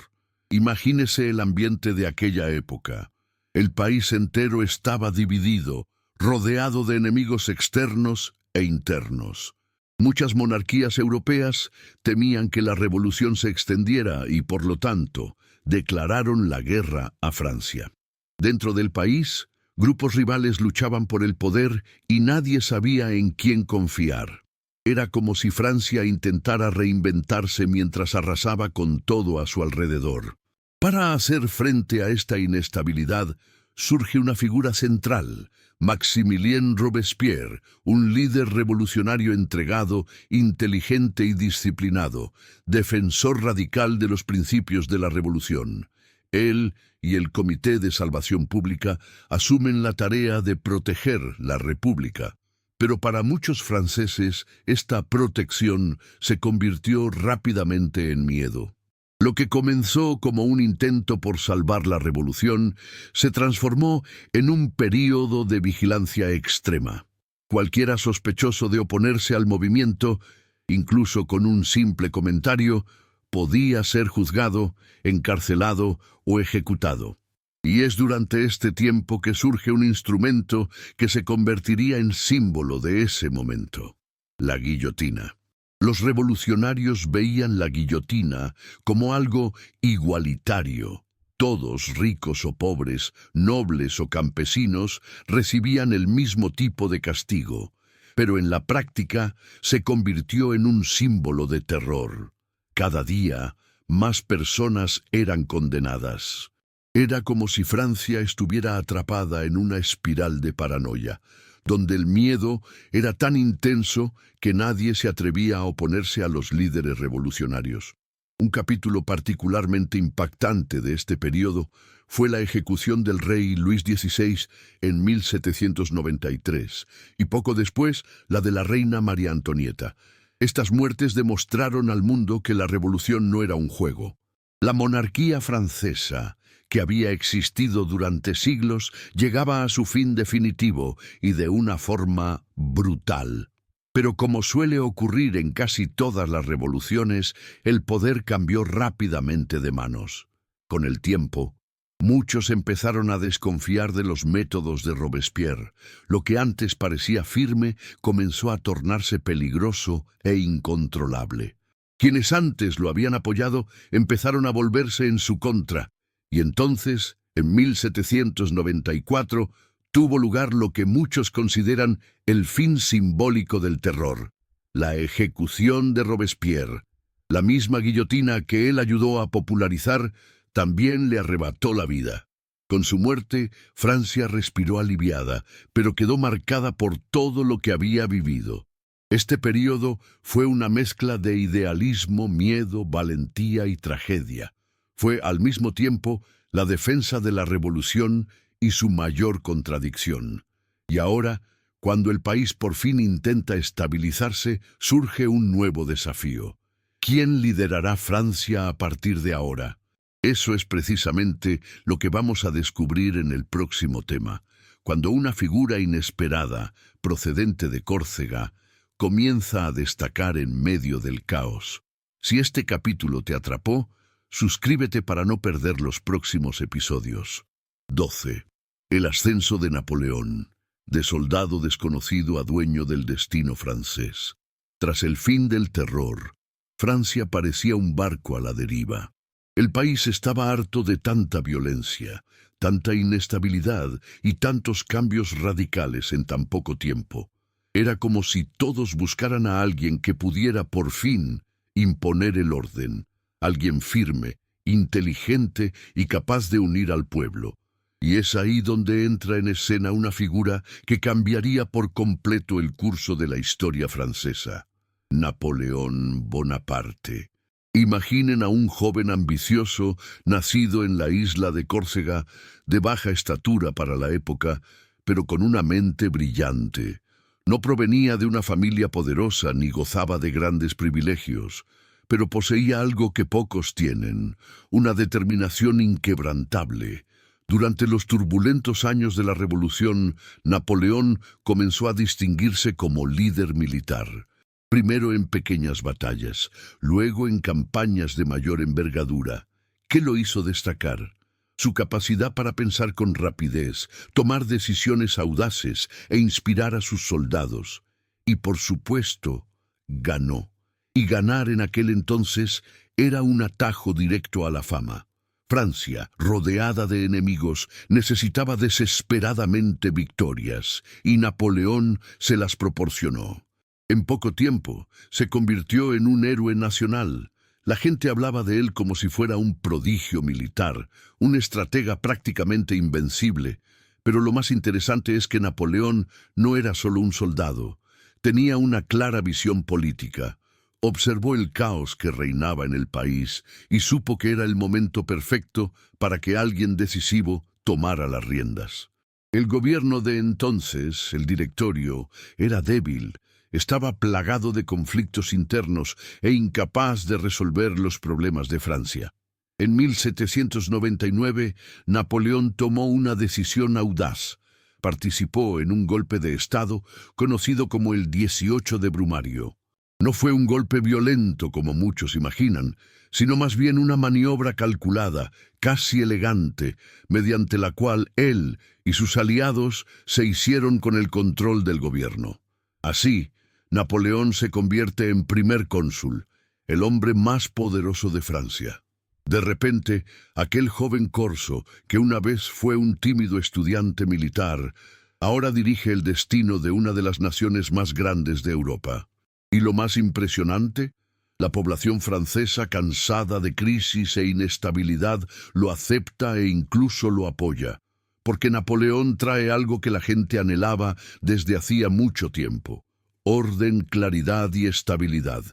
Imagínese el ambiente de aquella época. El país entero estaba dividido, rodeado de enemigos externos e internos. Muchas monarquías europeas temían que la revolución se extendiera y, por lo tanto, declararon la guerra a Francia. Dentro del país, grupos rivales luchaban por el poder y nadie sabía en quién confiar. Era como si Francia intentara reinventarse mientras arrasaba con todo a su alrededor. Para hacer frente a esta inestabilidad, surge una figura central: Maximilien Robespierre, un líder revolucionario entregado, inteligente y disciplinado, defensor radical de los principios de la revolución. Él y el Comité de Salvación Pública asumen la tarea de proteger la República. Pero para muchos franceses, esta protección se convirtió rápidamente en miedo. Lo que comenzó como un intento por salvar la revolución se transformó en un período de vigilancia extrema. Cualquiera sospechoso de oponerse al movimiento, incluso con un simple comentario, podía ser juzgado, encarcelado o ejecutado. Y es durante este tiempo que surge un instrumento que se convertiría en símbolo de ese momento: la guillotina. Los revolucionarios veían la guillotina como algo igualitario. Todos, ricos o pobres, nobles o campesinos, recibían el mismo tipo de castigo, pero en la práctica se convirtió en un símbolo de terror. Cada día, más personas eran condenadas. Era como si Francia estuviera atrapada en una espiral de paranoia, donde el miedo era tan intenso que nadie se atrevía a oponerse a los líderes revolucionarios. Un capítulo particularmente impactante de este periodo fue la ejecución del rey Luis XVI en 1793 y poco después la de la reina María Antonieta. Estas muertes demostraron al mundo que la revolución no era un juego. La monarquía francesa, que había existido durante siglos, llegaba a su fin definitivo y de una forma brutal. Pero como suele ocurrir en casi todas las revoluciones, el poder cambió rápidamente de manos. Con el tiempo, muchos empezaron a desconfiar de los métodos de Robespierre. Lo que antes parecía firme comenzó a tornarse peligroso e incontrolable. Quienes antes lo habían apoyado empezaron a volverse en su contra, y entonces, en 1794, tuvo lugar lo que muchos consideran el fin simbólico del terror: la ejecución de Robespierre. La misma guillotina que él ayudó a popularizar también le arrebató la vida. Con su muerte, Francia respiró aliviada, pero quedó marcada por todo lo que había vivido. Este período fue una mezcla de idealismo, miedo, valentía y tragedia. Fue al mismo tiempo la defensa de la revolución y su mayor contradicción. Y ahora, cuando el país por fin intenta estabilizarse, surge un nuevo desafío. ¿Quién liderará Francia a partir de ahora? Eso es precisamente lo que vamos a descubrir en el próximo tema, cuando una figura inesperada, procedente de Córcega, comienza a destacar en medio del caos. Si este capítulo te atrapó, suscríbete para no perder los próximos episodios. 12. El ascenso de Napoleón, de soldado desconocido a dueño del destino francés. Tras el fin del terror, Francia parecía un barco a la deriva. El país estaba harto de tanta violencia, tanta inestabilidad y tantos cambios radicales en tan poco tiempo. Era como si todos buscaran a alguien que pudiera por fin imponer el orden, alguien firme, inteligente y capaz de unir al pueblo. Y es ahí donde entra en escena una figura que cambiaría por completo el curso de la historia francesa: Napoleón Bonaparte. Imaginen a un joven ambicioso, nacido en la isla de Córcega, de baja estatura para la época, pero con una mente brillante. No provenía de una familia poderosa ni gozaba de grandes privilegios, pero poseía algo que pocos tienen: una determinación inquebrantable. Durante los turbulentos años de la Revolución, Napoleón comenzó a distinguirse como líder militar. Primero en pequeñas batallas, luego en campañas de mayor envergadura. ¿Qué lo hizo destacar? Su capacidad para pensar con rapidez, tomar decisiones audaces e inspirar a sus soldados. Y por supuesto, ganó. Y ganar en aquel entonces era un atajo directo a la fama. Francia, rodeada de enemigos, necesitaba desesperadamente victorias, y Napoleón se las proporcionó. En poco tiempo, se convirtió en un héroe nacional. La gente hablaba de él como si fuera un prodigio militar, un estratega prácticamente invencible. Pero lo más interesante es que Napoleón no era solo un soldado. Tenía una clara visión política. Observó el caos que reinaba en el país y supo que era el momento perfecto para que alguien decisivo tomara las riendas. El gobierno de entonces, el Directorio, era débil, estaba plagado de conflictos internos e incapaz de resolver los problemas de Francia. En 1799, Napoleón tomó una decisión audaz. Participó en un golpe de Estado conocido como el 18 de Brumario. No fue un golpe violento como muchos imaginan, sino más bien una maniobra calculada, casi elegante, mediante la cual él y sus aliados se hicieron con el control del gobierno. Así, Napoleón se convierte en primer cónsul, el hombre más poderoso de Francia. De repente, aquel joven corso, que una vez fue un tímido estudiante militar, ahora dirige el destino de una de las naciones más grandes de Europa. Y lo más impresionante, la población francesa, cansada de crisis e inestabilidad, lo acepta e incluso lo apoya, porque Napoleón trae algo que la gente anhelaba desde hacía mucho tiempo: orden, claridad y estabilidad.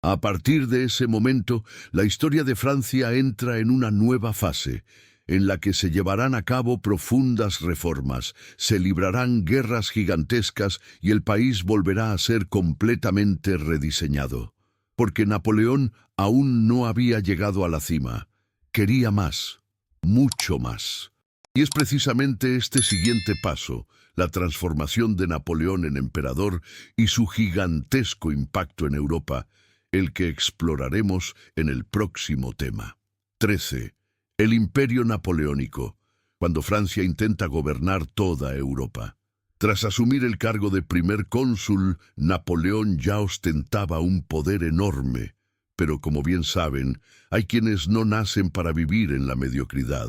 A partir de ese momento, la historia de Francia entra en una nueva fase, en la que se llevarán a cabo profundas reformas, se librarán guerras gigantescas y el país volverá a ser completamente rediseñado. Porque Napoleón aún no había llegado a la cima. Quería más, mucho más. Y es precisamente este siguiente paso, la transformación de Napoleón en emperador y su gigantesco impacto en Europa, el que exploraremos en el próximo tema. 13. El Imperio Napoleónico, cuando Francia intenta gobernar toda Europa. Tras asumir el cargo de primer cónsul, Napoleón ya ostentaba un poder enorme, pero como bien saben, hay quienes no nacen para vivir en la mediocridad.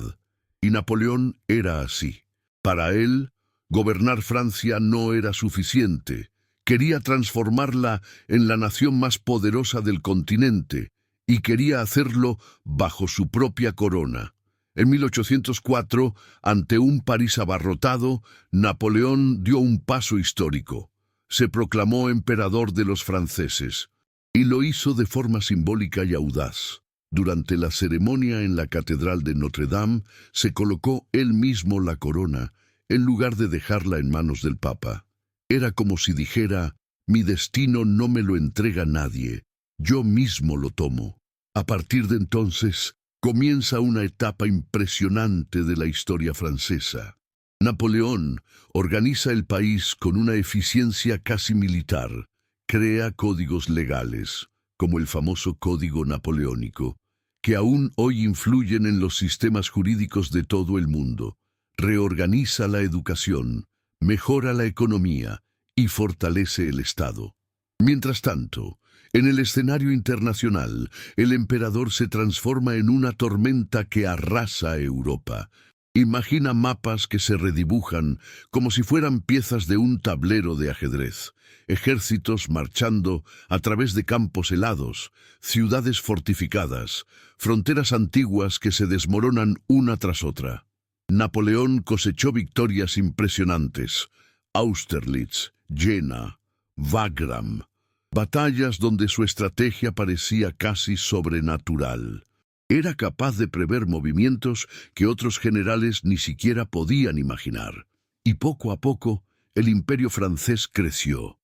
Y Napoleón era así. Para él, gobernar Francia no era suficiente. Quería transformarla en la nación más poderosa del continente, y quería hacerlo bajo su propia corona. En 1804, ante un París abarrotado, Napoleón dio un paso histórico. Se proclamó emperador de los franceses, y lo hizo de forma simbólica y audaz. Durante la ceremonia en la Catedral de Notre Dame, se colocó él mismo la corona, en lugar de dejarla en manos del Papa. Era como si dijera: mi destino no me lo entrega nadie, yo mismo lo tomo. A partir de entonces, comienza una etapa impresionante de la historia francesa. Napoleón organiza el país con una eficiencia casi militar, crea códigos legales, como el famoso Código Napoleónico, que aún hoy influyen en los sistemas jurídicos de todo el mundo, reorganiza la educación, mejora la economía y fortalece el Estado. Mientras tanto, en el escenario internacional, el emperador se transforma en una tormenta que arrasa Europa. Imagina mapas que se redibujan como si fueran piezas de un tablero de ajedrez, ejércitos marchando a través de campos helados, ciudades fortificadas, fronteras antiguas que se desmoronan una tras otra. Napoleón cosechó victorias impresionantes: Austerlitz, Jena, Wagram, batallas donde su estrategia parecía casi sobrenatural. Era capaz de prever movimientos que otros generales ni siquiera podían imaginar. Y poco a poco, el imperio francés creció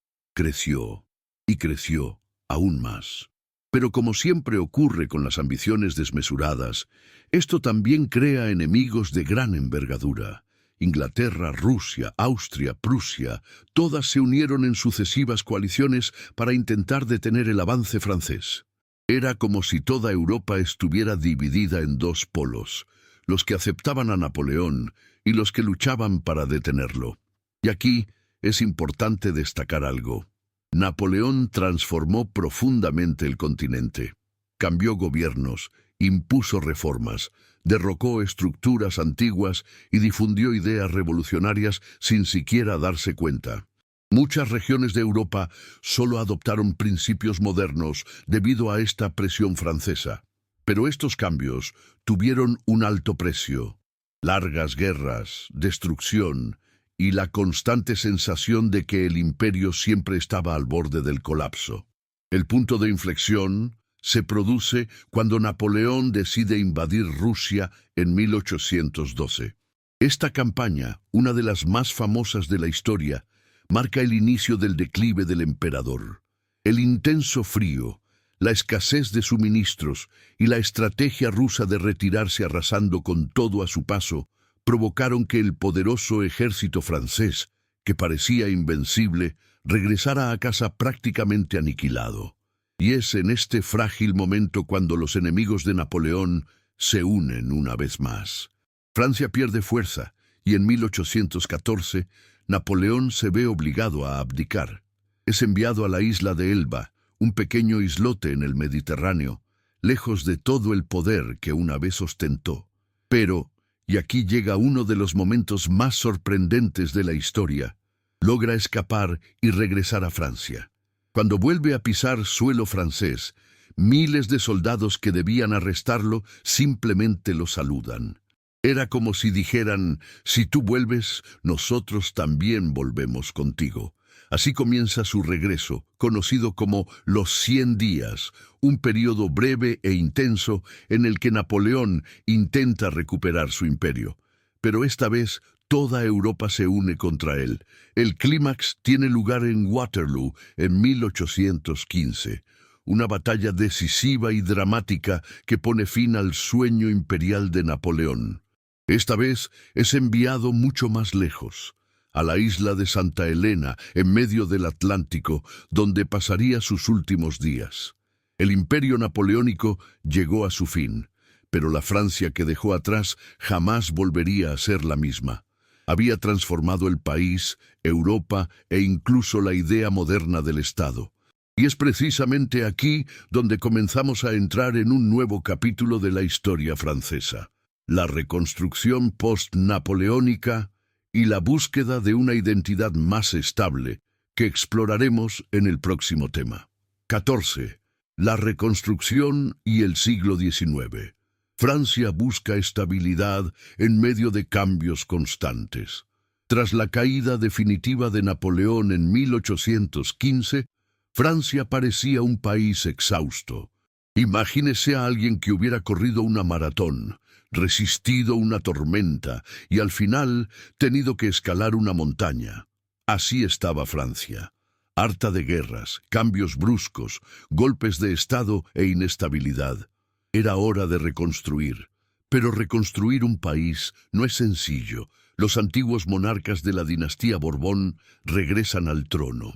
y creció aún más. Pero como siempre ocurre con las ambiciones desmesuradas, esto también crea enemigos de gran envergadura. Inglaterra, Rusia, Austria, Prusia, todas se unieron en sucesivas coaliciones para intentar detener el avance francés. Era como si toda Europa estuviera dividida en dos polos, los que aceptaban a Napoleón y los que luchaban para detenerlo. Y aquí es importante destacar algo. Napoleón transformó profundamente el continente. Cambió gobiernos, impuso reformas, derrocó estructuras antiguas y difundió ideas revolucionarias sin siquiera darse cuenta. Muchas regiones de Europa solo adoptaron principios modernos debido a esta presión francesa. Pero estos cambios tuvieron un alto precio: largas guerras, destrucción y la constante sensación de que el imperio siempre estaba al borde del colapso. El punto de inflexión se produce cuando Napoleón decide invadir Rusia en 1812. Esta campaña, una de las más famosas de la historia, marca el inicio del declive del emperador. El intenso frío, la escasez de suministros y la estrategia rusa de retirarse arrasando con todo a su paso provocaron que el poderoso ejército francés, que parecía invencible, regresara a casa prácticamente aniquilado. Y es en este frágil momento cuando los enemigos de Napoleón se unen una vez más. Francia pierde fuerza y en 1814 Napoleón se ve obligado a abdicar. Es enviado a la isla de Elba, un pequeño islote en el Mediterráneo, lejos de todo el poder que una vez ostentó. Pero, y aquí llega uno de los momentos más sorprendentes de la historia, logra escapar y regresar a Francia. Cuando vuelve a pisar suelo francés, miles de soldados que debían arrestarlo simplemente lo saludan. Era como si dijeran, si tú vuelves, nosotros también volvemos contigo. Así comienza su regreso, conocido como los 100 días, un periodo breve e intenso en el que Napoleón intenta recuperar su imperio. Pero esta vez toda Europa se une contra él. El clímax tiene lugar en Waterloo en 1815, una batalla decisiva y dramática que pone fin al sueño imperial de Napoleón. Esta vez es enviado mucho más lejos, a la isla de Santa Elena, en medio del Atlántico, donde pasaría sus últimos días. El imperio napoleónico llegó a su fin, pero la Francia que dejó atrás jamás volvería a ser la misma. Había transformado el país, Europa e incluso la idea moderna del Estado. Y es precisamente aquí donde comenzamos a entrar en un nuevo capítulo de la historia francesa: la reconstrucción post-napoleónica y la búsqueda de una identidad más estable, que exploraremos en el próximo tema. 14. La reconstrucción y el siglo XIX. Francia busca estabilidad en medio de cambios constantes. Tras la caída definitiva de Napoleón en 1815, Francia parecía un país exhausto. Imagínese a alguien que hubiera corrido una maratón, resistido una tormenta y al final tenido que escalar una montaña. Así estaba Francia, harta de guerras, cambios bruscos, golpes de estado e inestabilidad. Era hora de reconstruir. Pero reconstruir un país no es sencillo. Los antiguos monarcas de la dinastía Borbón regresan al trono.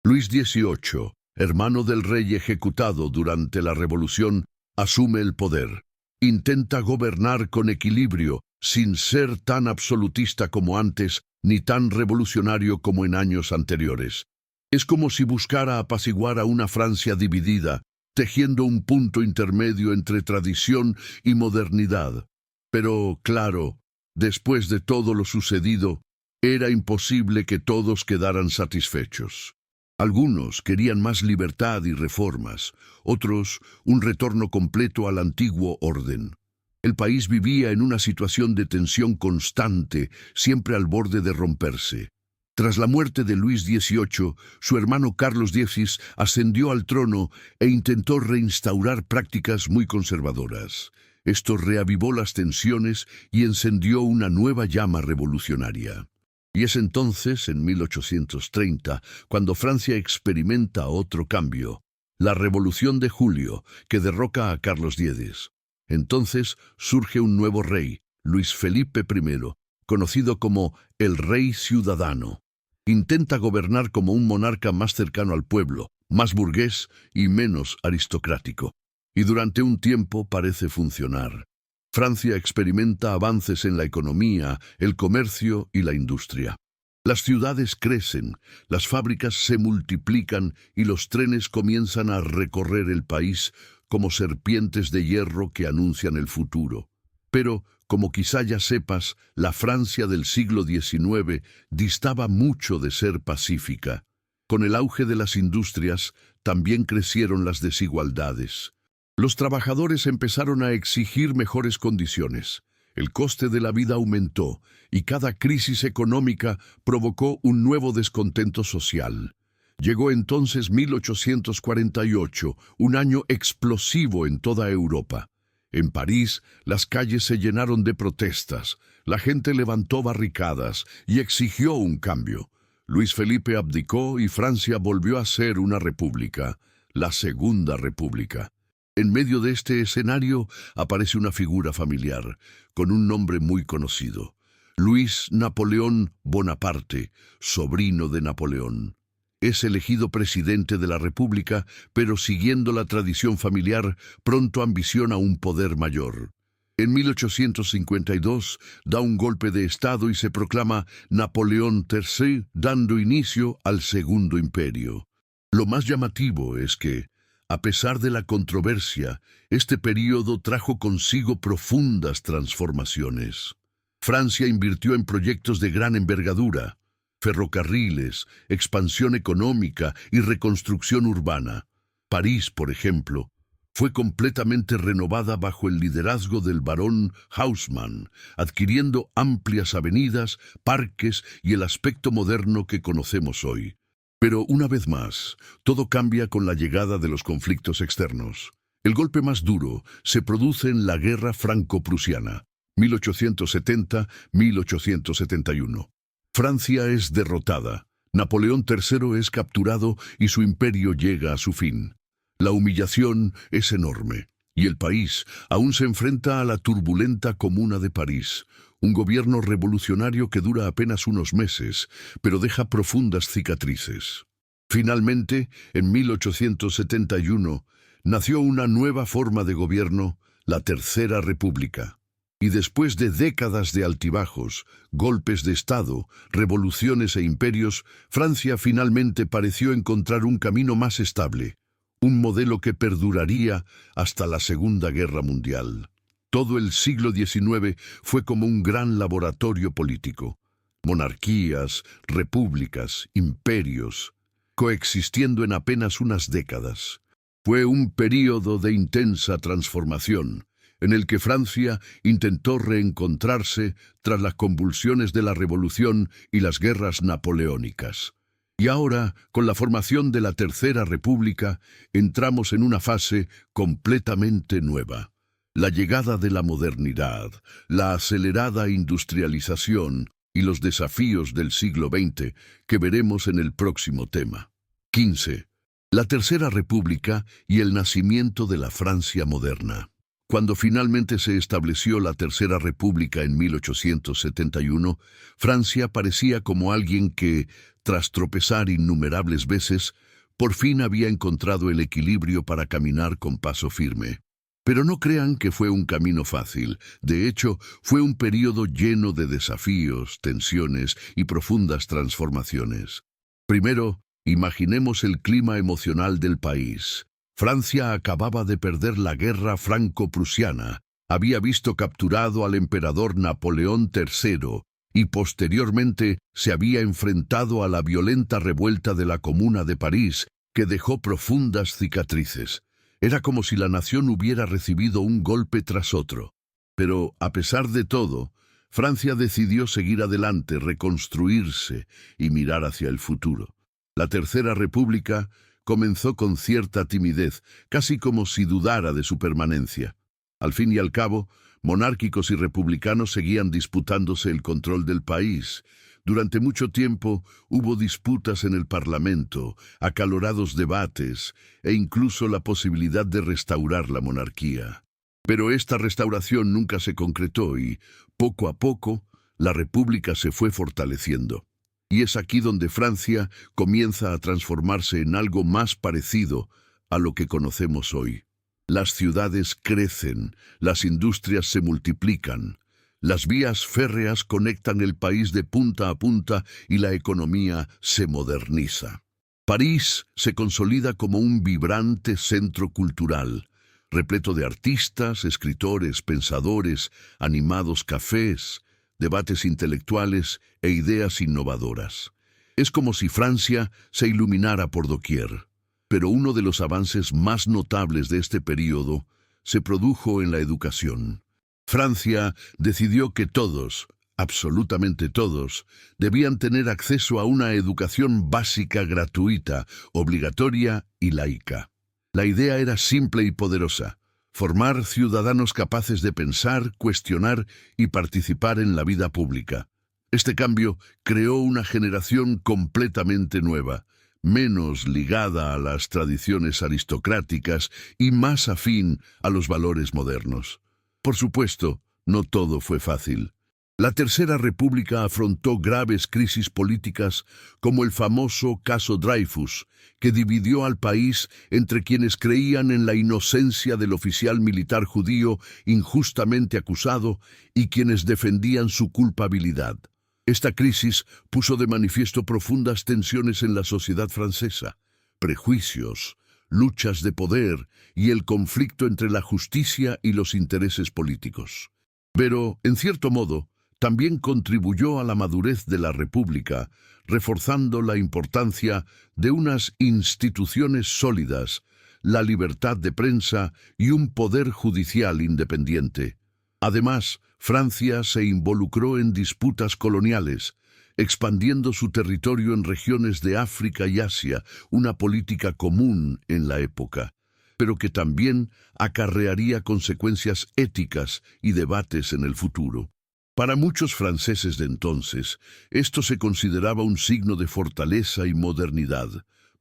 Luis XVIII, hermano del rey ejecutado durante la Revolución, asume el poder. Intenta gobernar con equilibrio, sin ser tan absolutista como antes, ni tan revolucionario como en años anteriores. Es como si buscara apaciguar a una Francia dividida, tejiendo un punto intermedio entre tradición y modernidad. Pero, claro, después de todo lo sucedido, era imposible que todos quedaran satisfechos. Algunos querían más libertad y reformas, otros un retorno completo al antiguo orden. El país vivía en una situación de tensión constante, siempre al borde de romperse. Tras la muerte de Luis XVIII, su hermano Carlos X ascendió al trono e intentó reinstaurar prácticas muy conservadoras. Esto reavivó las tensiones y encendió una nueva llama revolucionaria. Y es entonces, en 1830, cuando Francia experimenta otro cambio, la Revolución de Julio, que derroca a Carlos X. Entonces surge un nuevo rey, Luis Felipe I, conocido como el Rey Ciudadano. Intenta gobernar como un monarca más cercano al pueblo, más burgués y menos aristocrático. Y durante un tiempo parece funcionar. Francia experimenta avances en la economía, el comercio y la industria. Las ciudades crecen, las fábricas se multiplican y los trenes comienzan a recorrer el país como serpientes de hierro que anuncian el futuro. Pero, como quizá ya sepas, la Francia del siglo XIX distaba mucho de ser pacífica. Con el auge de las industrias, también crecieron las desigualdades. Los trabajadores empezaron a exigir mejores condiciones. El coste de la vida aumentó y cada crisis económica provocó un nuevo descontento social. Llegó entonces 1848, un año explosivo en toda Europa. En París, las calles se llenaron de protestas, la gente levantó barricadas y exigió un cambio. Luis Felipe abdicó y Francia volvió a ser una república, la Segunda República. En medio de este escenario aparece una figura familiar, con un nombre muy conocido: Luis Napoleón Bonaparte, sobrino de Napoleón. Es elegido presidente de la República, pero siguiendo la tradición familiar, pronto ambiciona un poder mayor. En 1852 da un golpe de Estado y se proclama Napoleón III, dando inicio al Segundo Imperio. Lo más llamativo es que, a pesar de la controversia, este período trajo consigo profundas transformaciones. Francia invirtió en proyectos de gran envergadura: ferrocarriles, expansión económica y reconstrucción urbana. París, por ejemplo, fue completamente renovada bajo el liderazgo del barón Haussmann, adquiriendo amplias avenidas, parques y el aspecto moderno que conocemos hoy. Pero una vez más, todo cambia con la llegada de los conflictos externos. El golpe más duro se produce en la Guerra Franco-Prusiana, 1870-1871. Francia es derrotada, Napoleón III es capturado y su imperio llega a su fin. La humillación es enorme, y el país aún se enfrenta a la turbulenta Comuna de París, un gobierno revolucionario que dura apenas unos meses, pero deja profundas cicatrices. Finalmente, en 1871, nació una nueva forma de gobierno, la Tercera República. Y después de décadas de altibajos, golpes de Estado, revoluciones e imperios, Francia finalmente pareció encontrar un camino más estable, un modelo que perduraría hasta la Segunda Guerra Mundial. Todo el siglo XIX fue como un gran laboratorio político. Monarquías, repúblicas, imperios, coexistiendo en apenas unas décadas. Fue un período de intensa transformación, en el que Francia intentó reencontrarse tras las convulsiones de la Revolución y las guerras napoleónicas. Y ahora, con la formación de la Tercera República, entramos en una fase completamente nueva. La llegada de la modernidad, la acelerada industrialización y los desafíos del siglo XX que veremos en el próximo tema. 15. La Tercera República y el nacimiento de la Francia moderna. Cuando finalmente se estableció la Tercera República en 1871, Francia parecía como alguien que, tras tropezar innumerables veces, por fin había encontrado el equilibrio para caminar con paso firme. Pero no crean que fue un camino fácil. De hecho, fue un período lleno de desafíos, tensiones y profundas transformaciones. Primero, imaginemos el clima emocional del país. Francia acababa de perder la guerra franco-prusiana, había visto capturado al emperador Napoleón III y posteriormente se había enfrentado a la violenta revuelta de la Comuna de París, que dejó profundas cicatrices. Era como si la nación hubiera recibido un golpe tras otro. Pero, a pesar de todo, Francia decidió seguir adelante, reconstruirse y mirar hacia el futuro. La Tercera República comenzó con cierta timidez, casi como si dudara de su permanencia. Al fin y al cabo, monárquicos y republicanos seguían disputándose el control del país. Durante mucho tiempo hubo disputas en el Parlamento, acalorados debates e incluso la posibilidad de restaurar la monarquía. Pero esta restauración nunca se concretó y, poco a poco, la República se fue fortaleciendo. Y es aquí donde Francia comienza a transformarse en algo más parecido a lo que conocemos hoy. Las ciudades crecen, las industrias se multiplican, las vías férreas conectan el país de punta a punta y la economía se moderniza. París se consolida como un vibrante centro cultural, repleto de artistas, escritores, pensadores, animados cafés, debates intelectuales e ideas innovadoras. Es como si Francia se iluminara por doquier. Pero uno de los avances más notables de este período se produjo en la educación. Francia decidió que todos, absolutamente todos, debían tener acceso a una educación básica gratuita, obligatoria y laica. La idea era simple y poderosa: formar ciudadanos capaces de pensar, cuestionar y participar en la vida pública. Este cambio creó una generación completamente nueva, menos ligada a las tradiciones aristocráticas y más afín a los valores modernos. Por supuesto, no todo fue fácil. La Tercera República afrontó graves crisis políticas, como el famoso caso Dreyfus, que dividió al país entre quienes creían en la inocencia del oficial militar judío injustamente acusado y quienes defendían su culpabilidad. Esta crisis puso de manifiesto profundas tensiones en la sociedad francesa: prejuicios, luchas de poder y el conflicto entre la justicia y los intereses políticos. Pero, en cierto modo, también contribuyó a la madurez de la República, reforzando la importancia de unas instituciones sólidas, la libertad de prensa y un poder judicial independiente. Además, Francia se involucró en disputas coloniales, expandiendo su territorio en regiones de África y Asia, una política común en la época, pero que también acarrearía consecuencias éticas y debates en el futuro. Para muchos franceses de entonces, esto se consideraba un signo de fortaleza y modernidad.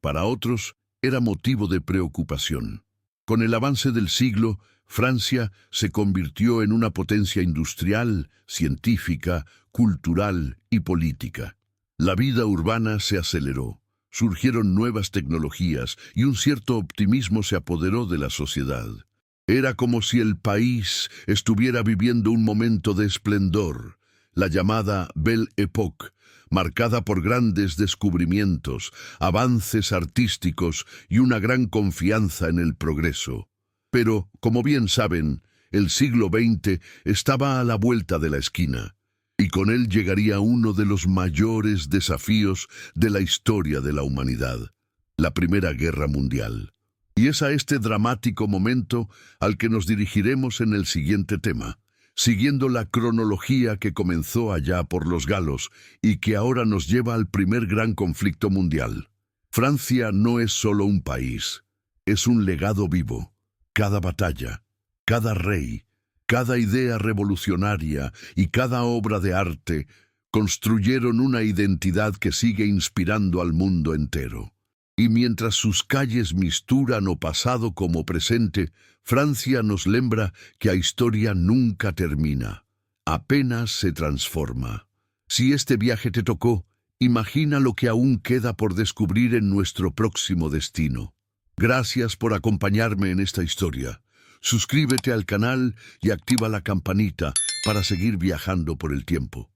Para otros, era motivo de preocupación. Con el avance del siglo, Francia se convirtió en una potencia industrial, científica, cultural y política. La vida urbana se aceleró, surgieron nuevas tecnologías y un cierto optimismo se apoderó de la sociedad. Era como si el país estuviera viviendo un momento de esplendor, la llamada Belle Époque, marcada por grandes descubrimientos, avances artísticos y una gran confianza en el progreso. Pero, como bien saben, el siglo XX estaba a la vuelta de la esquina, y con él llegaría uno de los mayores desafíos de la historia de la humanidad: la Primera Guerra Mundial. Y es a este dramático momento al que nos dirigiremos en el siguiente tema, siguiendo la cronología que comenzó allá por los galos y que ahora nos lleva al primer gran conflicto mundial. Francia no es solo un país, es un legado vivo. Cada batalla, cada rey, cada idea revolucionaria y cada obra de arte construyeron una identidad que sigue inspirando al mundo entero. Y mientras sus calles misturan o pasado como presente, Francia nos lembra que a historia nunca termina, apenas se transforma. Si este viaje te tocó, imagina lo que aún queda por descubrir en nuestro próximo destino. Gracias por acompañarme en esta historia. Suscríbete al canal y activa la campanita para seguir viajando por el tiempo.